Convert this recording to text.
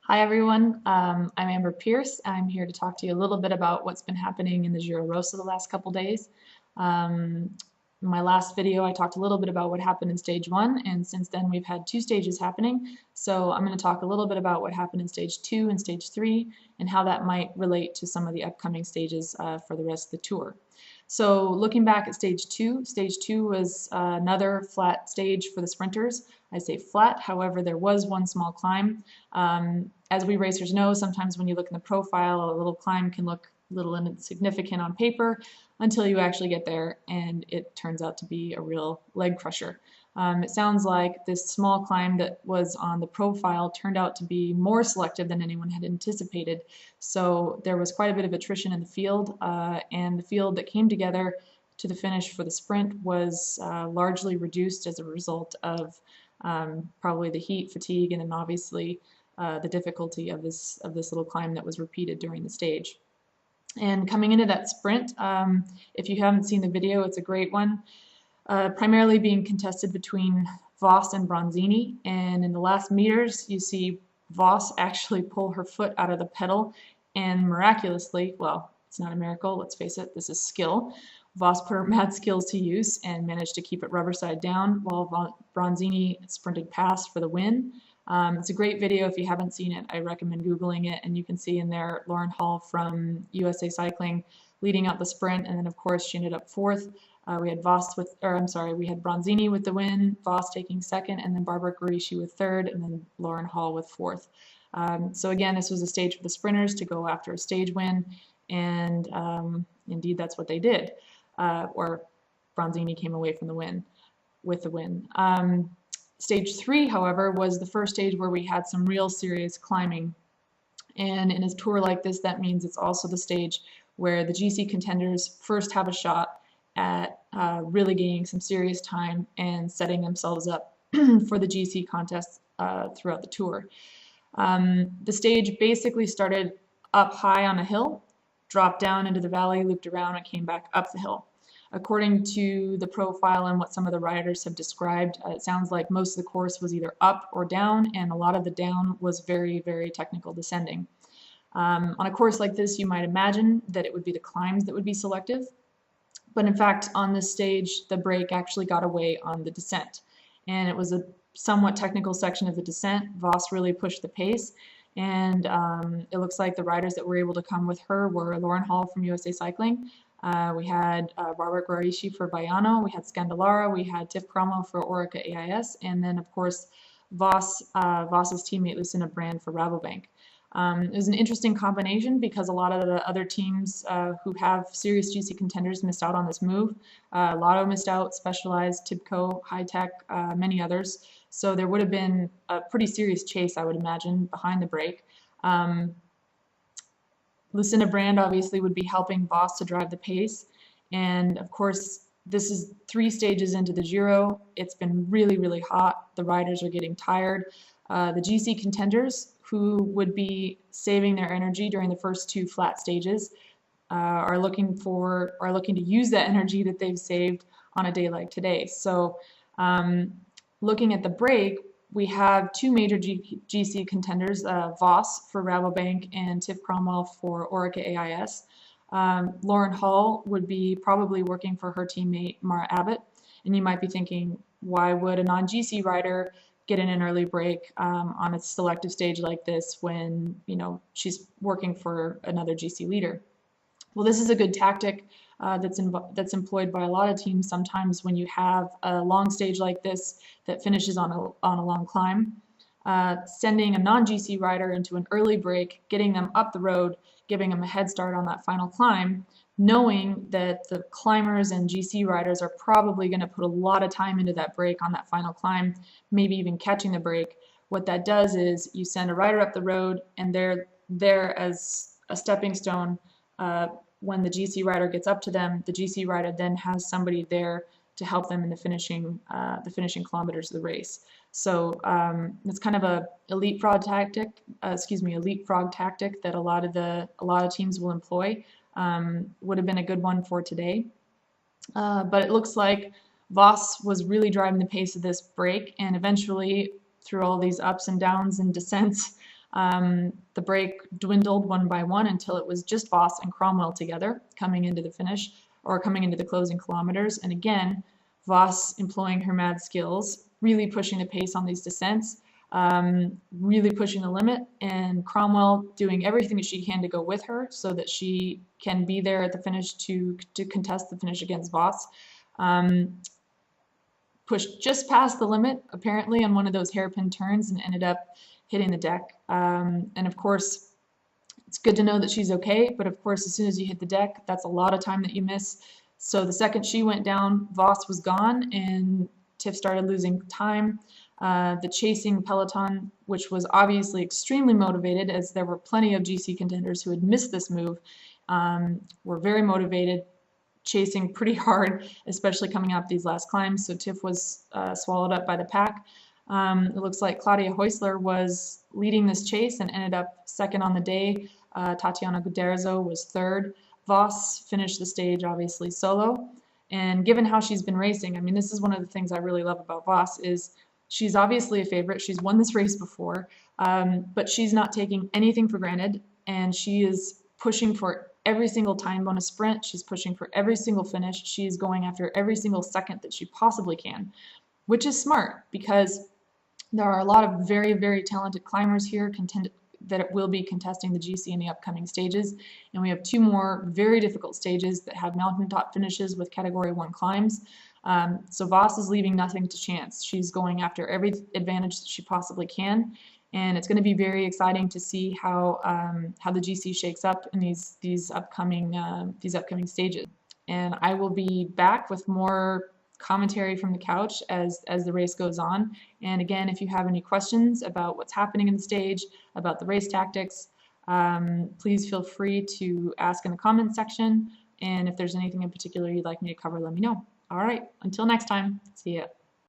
Hi everyone, I'm Amber Pierce. I'm here to talk to you a little bit about what's been happening in the Giro Rosa the last couple days. Um, in my last video I talked a little bit about what happened in stage 1, and since then we've had 2 stages happening, so I'm going to talk a little bit about what happened in stage 2 and stage 3 and how that might relate to some of the upcoming stages for the rest of the tour. So looking back at stage 2 was another flat stage for the sprinters. I say flat, however there was one small climb. As we racers know, sometimes when you look in the profile, a little climb can look little insignificant on paper until you actually get there and it turns out to be a real leg crusher. It sounds like this small climb that was on the profile turned out to be more selective than anyone had anticipated. So there was quite a bit of attrition in the field, and the field that came together to the finish for the sprint was largely reduced as a result of probably the heat, fatigue, and then obviously the difficulty of this little climb that was repeated during the stage. And coming into that sprint, if you haven't seen the video, it's a great one. Primarily being contested between Vos and Bronzini, and in the last meters you see Vos actually pull her foot out of the pedal and miraculously, well, it's not a miracle, let's face it, this is skill. Vos put her mad skills to use and managed to keep it rubber side down while Bronzini sprinted past for the win. It's a great video. If you haven't seen it, I recommend Googling it, and you can see in there Lauren Hall from USA Cycling leading out the sprint, and then of course she ended up fourth. We had Bronzini with the win, Vos taking second, and then Barbara Garici with third, and then Lauren Hall with fourth. So again, this was a stage for the sprinters to go after a stage win, and indeed that's what they did. Or Bronzini came away from the win with the win. Stage 3, however, was the first stage where we had some real serious climbing. And in a tour like this, that means it's also the stage where the GC contenders first have a shot at really gaining some serious time and setting themselves up for the GC contests throughout the tour. The stage basically started up high on a hill, dropped down into the valley, looped around, and came back up the hill. According to the profile and what some of the riders have described, it sounds like most of the course was either up or down, and a lot of the down was very, very technical descending. On a course like this, you might imagine that it would be the climbs that would be selective, but in fact, on this stage, the break actually got away on the descent, and it was a somewhat technical section of the descent. Vos really pushed the pace, and it looks like the riders that were able to come with her were Lauren Hall from USA Cycling. We had Barbara Garici for Bayano, we had Scandalara, we had Tiff Cromwell for Orica AIS, and then of course Vos's teammate Lucinda Brand for Rabobank. It was an interesting combination because a lot of the other teams who have serious GC contenders missed out on this move. Lotto missed out, Specialized, Tibco, High Tech, many others. So there would have been a pretty serious chase, I would imagine, behind the break. Lucinda Brand obviously would be helping Vos to drive the pace, and of course this is 3 stages into the Giro. It's been really, really hot. The riders are getting tired. The GC contenders, who would be saving their energy during the first 2 flat stages, are looking to use that energy that they've saved on a day like today. So looking at the break, we have 2 major GC contenders, Vos for Rabobank and Tiff Cromwell for Orica AIS. Lauren Hall would be probably working for her teammate Mara Abbott, and you might be thinking, why would a non-GC rider get in an early break on a selective stage like this when she's working for another GC leader? Well, this is a good tactic that's employed by a lot of teams sometimes when you have a long stage like this that finishes on a long climb. Sending a non-GC rider into an early break, getting them up the road, giving them a head start on that final climb, knowing that the climbers and GC riders are probably going to put a lot of time into that break on that final climb, maybe even catching the break. What that does is you send a rider up the road and they're there as a stepping stone. When the GC rider gets up to them, the GC rider then has somebody there to help them in the finishing kilometers of the race. So it's kind of a leapfrog tactic that a lot of teams will employ. Would have been a good one for today, but it looks like Vos was really driving the pace of this break, and eventually, through all these ups and downs and descents, The break dwindled one by one until it was just Voss and Cromwell together coming into the finish, or coming into the closing kilometers. And again, Voss employing her mad skills, really pushing the pace on these descents, really pushing the limit, and Cromwell doing everything that she can to go with her so that she can be there at the finish to contest the finish against Voss. Pushed just past the limit, apparently, on one of those hairpin turns and ended up hitting the deck. And of course, it's good to know that she's okay, but of course, as soon as you hit the deck, that's a lot of time that you miss. So the second she went down, Voss was gone, and Tiff started losing time. The chasing peloton, which was obviously extremely motivated, as there were plenty of GC contenders who had missed this move, were very motivated, chasing pretty hard, especially coming up these last climbs. So Tiff was swallowed up by the pack. It looks like Claudia Häusler was leading this chase and ended up second on the day. Tatiana Guderzo was third. Voss finished the stage obviously solo. And given how she's been racing, I mean, this is one of the things I really love about Voss is she's obviously a favorite. She's won this race before, but she's not taking anything for granted, and she is pushing for every single time bonus sprint. She's pushing for every single finish. She's going after every single second that she possibly can, which is smart because there are a lot of very, very talented climbers here that will be contesting the GC in the upcoming stages, and we have two more very difficult stages that have mountaintop finishes with Category 1 climbs. So Voss is leaving nothing to chance. She's going after every advantage that she possibly can, and it's going to be very exciting to see how the GC shakes up in these upcoming stages. And I will be back with more commentary from the couch as the race goes on. And again, if you have any questions about what's happening in the stage, about the race tactics, please feel free to ask in the comments section. And if there's anything in particular you'd like me to cover, let me know. All right, until next time, see ya.